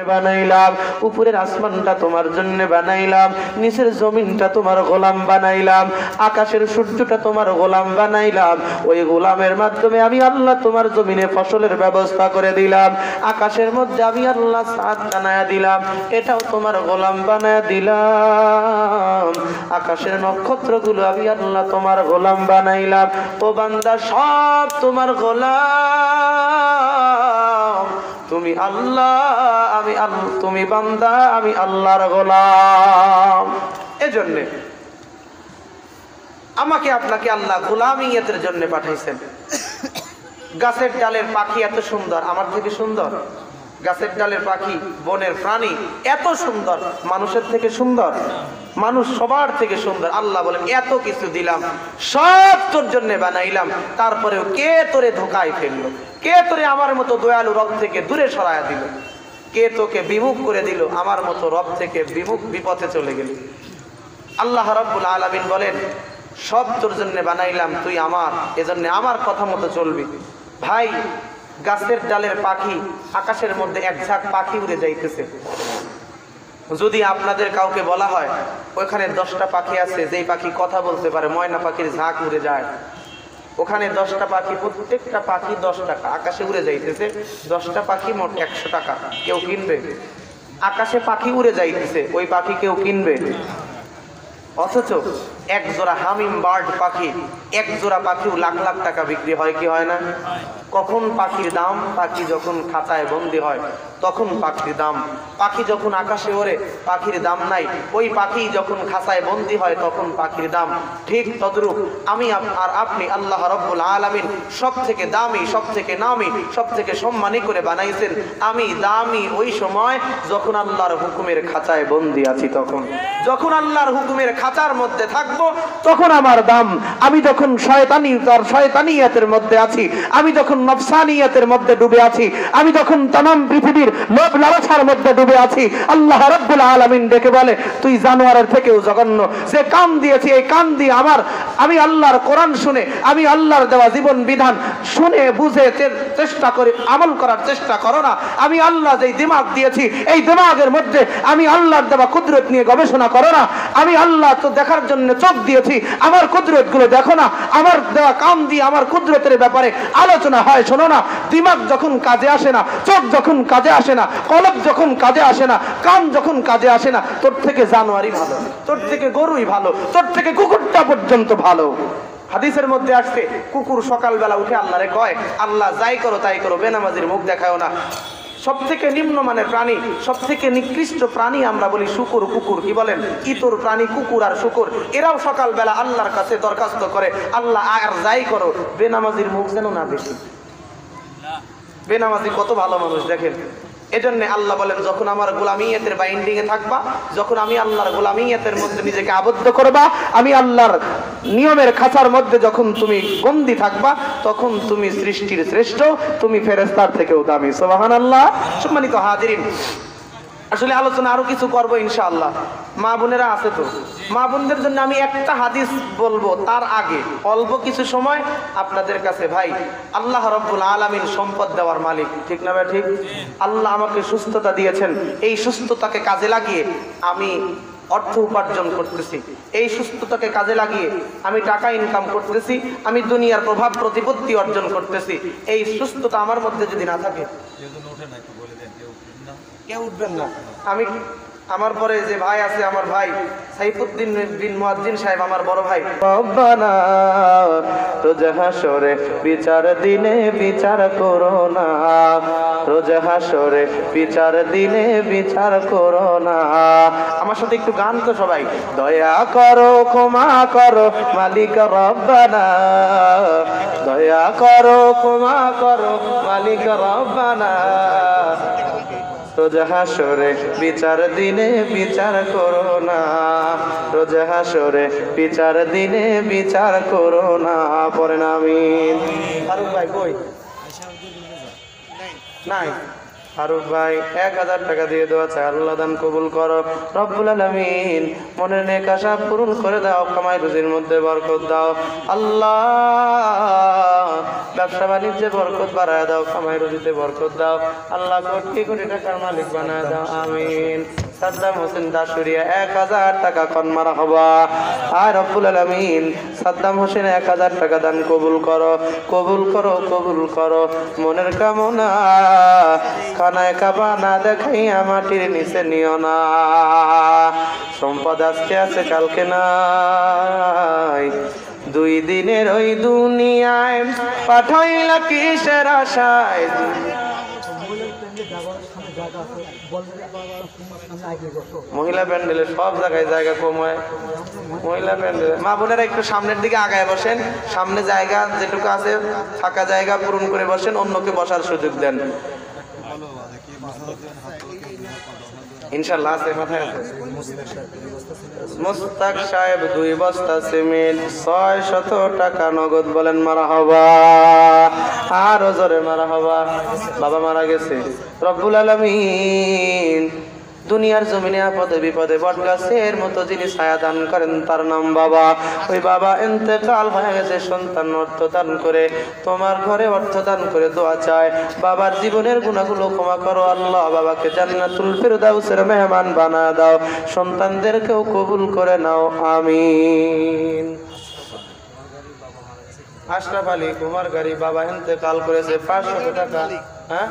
বানাইলাম, উপরের আসমানটা তোমার জন্য বানাইলাম, নিচের জমিনটা তোমার গোলাম বানাইলাম, আকাশের সূর্যটা তোমার গোলাম বানাইলাম। ওই গোলামের মাধ্যমে আমি আল্লাহ তোমার জমিনে ফসলের ব্যবস্থা করে দিলাম, আকাশের মধ্যে আমি আল্লাহ চাঁদ বানায়া দিলাম, এটাও তোমার গোলাম বানায়া দিলাম। আকাশের নক্ষত্রগুলো আমি আল্লাহ তোমার গোলাম বানাইলাম। ও বান্দা, সব তোমার গোলাম, তুমি আল্লাহ, আমি আল্লাহ, তুমি বান্দা, আমি আল্লাহর গোলাম। এজন্য আমাকে আপনাকে আল্লাহ গোলামিয়তের জন্য পাঠাইছেন। গাছের ডালের পাখি এত সুন্দর, আমার থেকে সুন্দর? গাছের ডালের পাখি, বনের প্রাণী এত সুন্দর, মানুষের থেকে সুন্দর? মানুষ সবার থেকে সুন্দর। আল্লাহ বলেন এত কিছু দিলাম, সব তোর জন্য বানাইলাম, তারপরেও কে তোরে ধোকায় ফেললো? কে তোরে আমার মতো দয়ালু রব থেকে দূরে সরায়া দিল? কে তোকে বিমুখ করে দিল? আমার মতো রব থেকে বিমুখ বিপথে চলে গেল। আল্লাহ রাব্বুল আলামিন বলেন সব তোর জন্য বানাইলাম, তুই আমার, এজন্য আমার কথা মতো চলবি। ভাই, গাছের ডালের পাখি, আকাশের মধ্যে এক ঝাঁক পাখি উড়ে যাইতেছে। যদি আপনাদের কাউকে বলা হয় ওখানে 10টা পাখি আছে যেই পাখি কথা বলতে পারে, ময়না পাখির ঝাঁক উড়ে যায়, ওখানে 10টা পাখি, প্রত্যেকটা পাখি 10 টাকা, আকাশে উড়ে যাইতেছে, 10টা পাখি মোট 100 টাকা। কেউ কিনবে? আকাশে পাখি উড়ে যাইতেছে, ওই পাখি কেউ কিনবে? অথচ এক জোড়া হামিম বার্ড পাখি, এক জোড়া পাখিও লাখ লাখ টাকা বিক্রি হয় কি হয় না? কখন পাখির দাম? পাখি যখন খাঁচায় বন্দী হয় তখন পাখির দাম। পাখি যখন আকাশে ওড়ে পাখির দাম নাই, ওই পাখি যখন খাঁচায় বন্দী হয় তখন পাখির দাম। ঠিক তদ্রূপ আমি আর আপনি আল্লাহ রাব্বুল আলামিন সব থেকে দামি, সব থেকে নামি, সব থেকে সম্মানী করে বানাইছেন। আমি দামি ওই সময় যখন আল্লাহর হুকুমের খাঁচায় বন্দী আছি, তখন যখন আল্লাহর হুকুমের খাঁচার মধ্যে থাকবো তখন আমার দাম। আমি যখন শয়তানিয়াতের মধ্যে আছি, আমি যখন নফসানিয়াতের মধ্যে ডুবে আছি, আমি যখন तमाम পৃথিবীর লোভ লালসার মধ্যে ডুবে আছি, আল্লাহ রাব্বুল আলামিন ডেকে বলে তুই জানোয়ারের থেকেও জঘন্য। যে কান দিয়েছি, এই কান দিয়ে আমি আল্লাহর কোরআন শুনে, আমি আল্লাহর দেওয়া জীবন বিধান শুনে বুঝে চেষ্টা করে আমল করার চেষ্টা করো না। আমি আল্লাহ যেই দিমাগ দিয়েছি, এই দিমাগের মধ্যে আমি আল্লাহর দেওয়া কুদরত নিয়ে গবেষণা করো না। আমি আল্লাহ তো দেখার জন্য চোখ দিয়েছি, আমার কুদরত গুলো দেখো না। আমার দেওয়া কান দিয়ে আমার কুদরতের ব্যাপারে আলোচনা হয়, শোনো না। দিমাগ যখন কাজে আসে না, চোখ যখন কাজে আসে না, কলব যখন কাজে আসে না, কান যখন কাজে আসে না, তোর থেকে জানোয়ারই ভালো, তোর থেকে গরুই ভালো, তোর থেকে কুকুরটা পর্যন্ত ভালো। হাদিসের মধ্যে আসছে কুকুর সকালবেলা উঠে আল্লাহরে কয়, আল্লাহ যাই করো তাই করো, বেনামাজির মুখ দেখাও না। সব থেকে নিম্নমানের প্রাণী, সব থেকে নিকৃষ্ট প্রাণী আমরা বলি শুকুর, কুকুর। কি বলেন? ইতর প্রাণী কুকুর আর শুকুর, এরাও সকালবেলা আল্লাহর কাছে দরখাস্ত করে, আল্লাহ আর যাই করো, বেনামাজির মুখ যেন না দেখি। বেনামাজি কত ভালো মানুষ দেখেন। এজন্য আল্লাহ বলেন যখন আমার গোলামিয়তের বাইন্ডিং এ থাকবা, যখন আমি আল্লাহর গোলামিয়তের মধ্যে নিজেকে আবদ্ধ করবা, আমি আল্লাহর নিয়মের খাঁচার মধ্যে যখন তুমি বন্দী থাকবা, তখন তুমি সৃষ্টির শ্রেষ্ঠ, তুমি ফেরেশতার থেকেও দামি। সুবহানাল্লাহ। সম্মানিত হাজিরিন, আসলে আলোচনা আরো কিছু করবো ইনশাআল্লাহ। মা বোনেরা আছে তো, মা বোনদের জন্য আমি একটা হাদিস বলবো, তার আগে অল্প কিছু সময় আপনাদের কাছে। ভাই, আল্লাহ রাব্বুল আলামিন সম্পদ দেওয়ার মালিক, ঠিক না ভাই? ঠিক। আল্লাহ আমাকে সুস্থতা দিয়েছেন, এই সুস্থতাকে কাজে লাগিয়ে আমি অর্থ উপার্জন করতেছি, এই সুস্থতাকে কাজে লাগিয়ে আমি টাকা ইনকাম করতেছি, আমি দুনিয়ার প্রভাব প্রতিপত্তি অর্জন করতেছি। এই সুস্থতা আমার মধ্যে যদি না থাকে, কেউ উঠবেন না। আমি আমার পরে যে ভাই আছে, আমার ভাই সাইফুদ্দিন বিন মুয়াজ্জিন সাহেব, আমার বড় ভাই। রব্বানা রোজ হাসরে বিচার দিনে বিচার করো না, রোজ হাসরে বিচার দিনে বিচার করো না। আমার সাথে একটু গান তো সবাই। দয়া করো ক্ষমা করো মালিক রব্বানা, দয়া করো ক্ষমা করো মালিক রব্বানা, রোজ হাসরে বিচার দিনে বিচার করো না, রোজ হাসরে বিচার দিনে বিচার করো না। পড়েন আমিন। ফারুক ভাই কই? নাই। ফারুক ভাই 1000 টাকা দিয়ে দেওয়া চাই, আল্লাহ দান কবুল করো রব্বুল আলামিন। মনের নেক আশা পূরণ করে দাও, কামাই রুজির মধ্যে বরকত দাও আল্লাহ। ব্যবসা বাণিজ্যে বরকত বাড়ায় দাও, কামাই রুজিতে বরকত দাও আল্লাহ, কোটি কোটি টাকার মালিক বানায় দাও, আমিন। সাদ্দাম হোসেন দাসুরিয়া 1000 টাকা কন মারহাবা। আর রব্বুল আলামিন সাদ্দাম হোসেন 1000 টাকা দান কবুল করো, কবুল করো, কবুল করো। মনের কামনা কানায় কাবা না দেখাইয়া মাটির নিচে নিও না। সম্পদ আজকে আছে কালকে নাই, 2 দিনের ওই দুনিয়ায় পাঠাইলা কিসের আশায়। মহিলা প্যান্ডেলে সব জায়গায় জায়গা কম হয়। মহিলা প্যান্ডেলে মা বোনেরা একটু সামনের দিকে আগায় বসেন, সামনে জায়গা যেটুকু আছে ফাঁকা জায়গা পূরণ করে বসেন, অন্যকে বসার সুযোগ দেন ইনশাআল্লাহ। আছে মাথায় আছে। মুস্তাক সাহেব 2 বস্তা সিমেন্ট, 600 টাকা নগদ, বলেন মারহাবা। আরো জোরে মারহাবা। বাবা মারা গেছে। রব্বুল আলামিন দুনিয়ার জমিনে আপদে বিপদে বটগাছের মতো যিনি ছায়া দান করেন তার নাম বাবা। ওই বাবা ইন্তেকাল হয়ে গেছে, সন্তান অর্থ দান করে, তোমার ঘরে অর্থ দান করে দোয়া চায়, বাবার জীবনের গুনাহগুলো ক্ষমা করো আল্লাহ, বাবাকে জান্নাতুল ফিরদাউসের মেহমান বানায় দাও, সন্তানদেরকেও কবুল করে নাও, আমিন। আশরাফ আলী কুমারগাড়ি বাবা ইন্তেকাল করেছে, 500 টাকা। হ্যাঁ,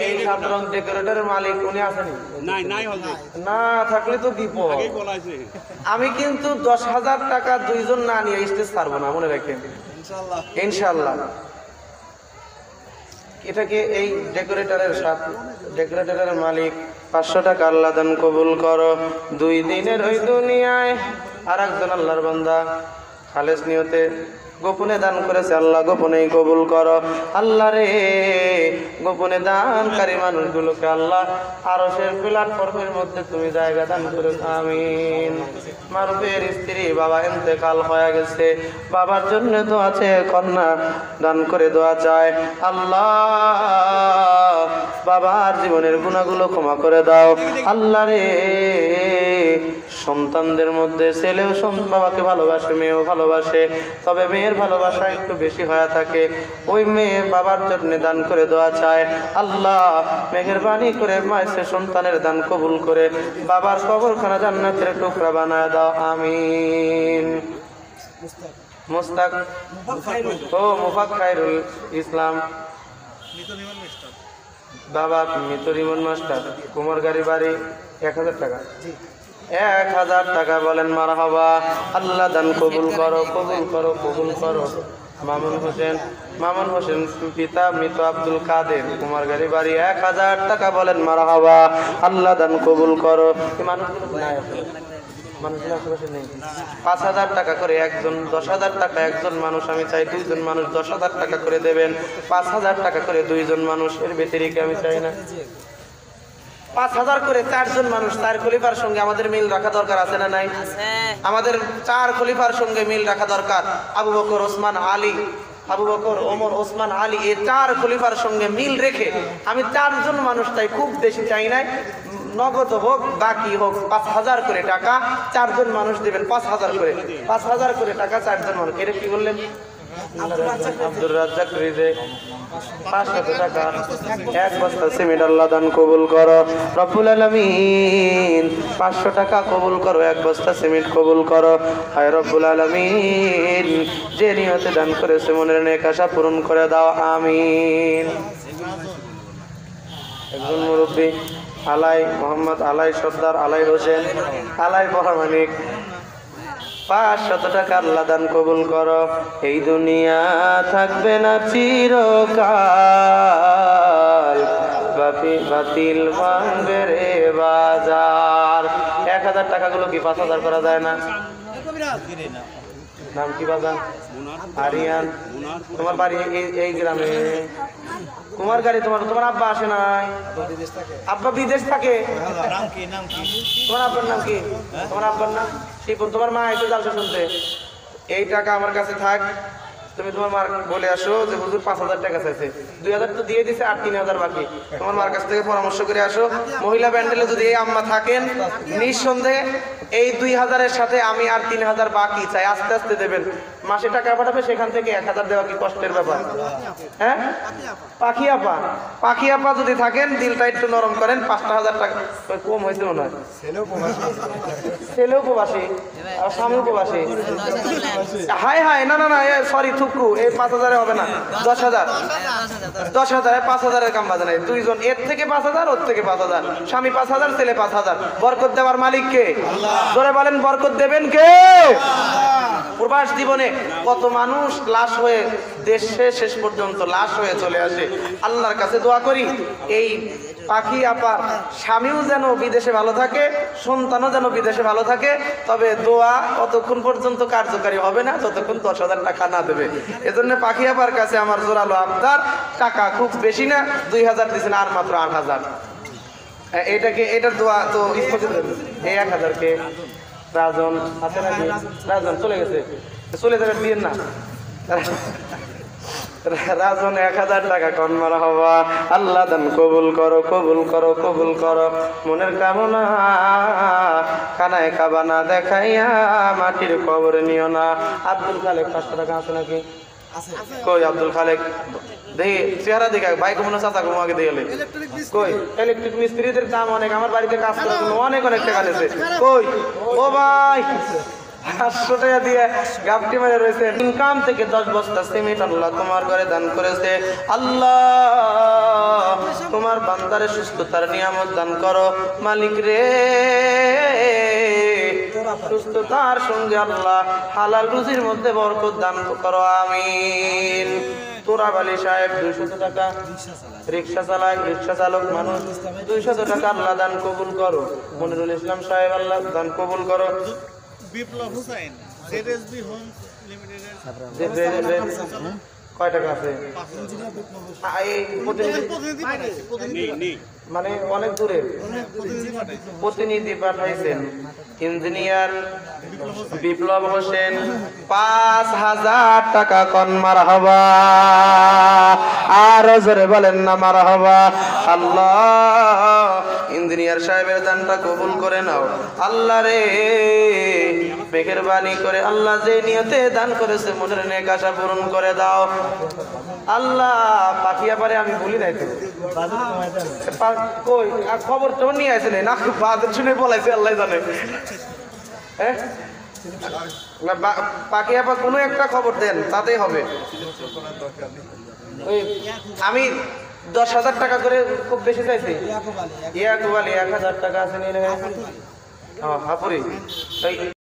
এই সাধারণ ডেকোরেটরের মালিক উনি আসেনি? না থাকলে তো বিপদ। আমি কিন্তু 10,000 টাকা 2 জন না নিয়ে স্টেজ ছাড়বো না, মনে রাখেন ইনশাআল্লাহ। এটাকে এই ডেকোরেটরের মালিক 500 টাকা আল্লাহ দান কবুল করো। 2 দিনের ওই দুনিয়ায় আর একজন আল্লাহর বান্দা খালেস নিয়তে গোপনে দান করেছে, আল্লাহ গোপনেই কবুল করো আল্লাহ রে। গোপনে দানকারী মানুষগুলোকে আল্লাহ আরশের প্ল্যাটফর্মের মধ্যে তুমি জায়গা দান করে, আমিন। মারুফের স্ত্রী বাবা ইন্তেকাল হয়ে গেছে, বাবার জন্য তো আছে, কন্যা দান করে দোয়া চায়, আল্লাহ বাবার জীবনের গুনাহগুলো ক্ষমা করে দাও আল্লাহ রে। সন্তানদের মধ্যে ছেলেও বাবাকে ভালোবাসে, মেয়েও ভালোবাসে, তবে মেয়ের ভালোবাসা একটু বেশি হয়ে থাকে। ওই মেয়ে বাবার জন্য দান করে দোয়া চায়, আল্লাহ মেহেরবানি করে মায়ের সন্তানের দান কবুল করে বাবার কবরখানা জান্নাতের টুকরা বানায় দাও, আমিন। মুস্তাক মুফাক খায়রুল ইসলাম বাবা মৃত রিমন মাস্টার কুমারগাড়ি বাড়ি 1000 টাকা। 1000 টাকা, বলেন মারহাবা। আল্লাহ দান কবুল করো, কবুল করো, কবুল করো। মামুন হোসেন পিতা মৃত আব্দুল কাদের কুমারগাড়ি বাড়ি 1000 টাকা, বলেন মারহাবা। আল্লাহ দান কবুল করো। মানুষের আশেপাশে নেই। 5000 টাকা করে একজন, 10,000 টাকা একজন মানুষ, আমি চাই 2 জন মানুষ 10,000 টাকা করে দেবেন। 5000 টাকা করে 2 জন মানুষ, এর ব্যতিরিক্ত আমি চাই না। 5000 করে 4 জন মানুষ, 4 খলিফার সঙ্গে আমাদের মিল রাখা দরকার, আছে না নাই? আমাদের 4 খলিফার সঙ্গে মিল রাখা দরকার। আবু বকর, ওসমান, আলী, আবু বকর, ওমর, ওসমান, আলী, এই 4 খলিফার সঙ্গে মিল রেখে আমি 4 জন মানুষ চাই, খুব বেশি চাই নাই। নগদ হোক বাকি হোক 5000 করে টাকা 4 জন মানুষ দেবেন, 5000 করে, 5000 করে টাকা 4 জন মানুষ। এটা কি বললেন? আব্দুর রাজ্জাক রিজে 500 টাকা, 1 বস্তা সিমেন্ট আল্লাহ দান কবুল করো রব্বুল আলামিন। 500 টাকা কবুল করো, 1 বস্তা সিমেন্ট কবুল করো, হায় রব্বুল আলামিন। যে নিয়তে দান করেছে মনের নেক আশা পূরণ করে দাও, আমিন। একজন মুরব্বী আলাই মোহাম্মদ আলাই সর্দার আলাই হোসেন আলাই পরামানিক 500 টাকা আল্লাহ দান কবুল করো। এই দুনিয়া থাকবে না চিরকাল, বাতিল ভাঙবে রে বাজার। 1000 টাকাগুলো কি 5000 করা যায় না? নাম কি বাজার? আরিয়ান। তোমার বাড়ি এই গ্রামে? কুমারগাড়ি। তোমার আব্বা আসে নাই? আব্বা বিদেশ থাকে। তোমার আব্বার নাম কি? তোমার আব্বার নাম শিপুন। তোমার মা এসে যাচ্ছে শুনতে। এই টাকা আমার কাছে থাক, তুমি তোমার মার বলে আসো যে হুজুর 5000 টাকা চাইছে, 2000 তো দিয়ে দিছে, আর 3000 বাকি। তোমার মার কাছ থেকে পরামর্শ করে আসো। মহিলা প্যান্ডেলে যদি এই আম্মা থাকেন নিঃসন্দেহে এই 2000-এর সাথে আমি আর 3000 বাকি চাই, আস্তে আস্তে দেবেন। মাসে টাকা পাঠাবে, সেখান থেকে 1000 দেওয়া কি কষ্টের ব্যাপার? হ্যাঁ, পাখি আপা, পাখি আপা যদি থাকেন দিলটা একটু নরম করেন। 5000 টাকা কম হয়েছে মনে হয়। ছেলেও প্রবাসী, স্বামী প্রবাসী। হাই হাই, না না না, সরি থুকু, এই 5000-এ হবে না। 10,000 5000-এর কাম বাজে নাই। দুইজন, এর থেকে 5000, ওর থেকে 5000, স্বামী 5000, ছেলে 5000। বরকত দেওয়ার মালিক কে? জোরে বলেন, বরকত দেবেন কে? প্রবাস জীবনে কত মানুষ লাশ হয়ে দেশে শেষ পর্যন্ত লাশ হয়ে চলে আসে। আল্লাহর কাছে দোয়া করি এই পাখি আপার স্বামীও যেন বিদেশে ভালো থাকে, সন্তানও যেন বিদেশে ভালো থাকে। তবে দোয়া অতক্ষণ পর্যন্ত কার্যকারী হবে না যতক্ষণ 10,000 টাকা না দেবে। এজন্য পাখি আপার কাছে আমার জোরালো আবদার, টাকা খুব বেশি না, 2000 দিয়েছেন, আর মাত্র 8000। এটাকে, এটার দোয়া তো এই 1000 কে রাজন আছে নাকি? রাজন চলে গেছে, চলে যাবে, দিয়েন না। রাজন 1000 টাকা কন মারা হবা। আল্লাহ দান কবুল করো, কবুল করো, কবুল করো। মনের কামনা কানায় কাবানা দেখাইয়া মাটির কবরে নিও না। আব্দুল খালেক 500 টাকা আছে নাকি? কই আব্দুল খালেক? দেখি চেহারা দেখে ভাই কমনো চাচা কমো আগে দিয়ে কই। ইলেকট্রিক মিস্ত্রিদের দাম অনেক, আমার বাড়িতে কাজ করে অনেক অনেক টাকা নিয়েছে। কই ও ভাই, 500 টাকা দিয়ে গাপটি মেরে রয়েছে। ইনকাম থেকে 10 বস্তা সিমেন্ট আল্লাহ তোমার ঘরে দান করেছে। আল্লাহ তোমার বান্দারে সুস্থতার নিয়ামত দান করো মালিক রে। সুস্থতার সঙ্গে আল্লাহ হালাল রুজির মধ্যে বরকত দান করো, আমিন। তোরাব আলী সাহেব 200 টাকা, রিক্সা চালায়, রিক্সা চালক মানুষ, 200 টাকা আল্লাহ দান কবুল করো। মনিরুল ইসলাম সাহেব আল্লাহ দান কবুল করো। বিপ্লব হুসাইন জেডএসবি হোম লিমিটেড কয় টাকা আছে? মানে অনেক দূরে প্রতিনিধি পাঠাইছেন। ইঞ্জিনিয়ার বিপ্লব হোসেন 5000 টাকা কন মারহাবা। আর জোরে বলেন না মারহাবা। আল্লাহ ইঞ্জিনিয়ার সাহেবের দানটা কবুল করে নাও আল্লাহ রে, মেহেরবানি করে আল্লাহ যে নিয়তে দান করেছে মনের নেক আশা পূরণ করে দাও আল্লাহ। পাঠিয়ে পারে আমি বলি নাই তো, কই খবর তো নিয়ে আসেন না, বাদর শুনে বলাইছে আল্লাহ জানে। হ্যাঁ পাখি আপা কোনো একটা খবর দেন, তাতেই হবে। ওই আমি 10,000 টাকা করে খুব বেশি চাইছি। ইয়াকুব আলী 1000 টাকা আছে নিয়ে হাপুরি।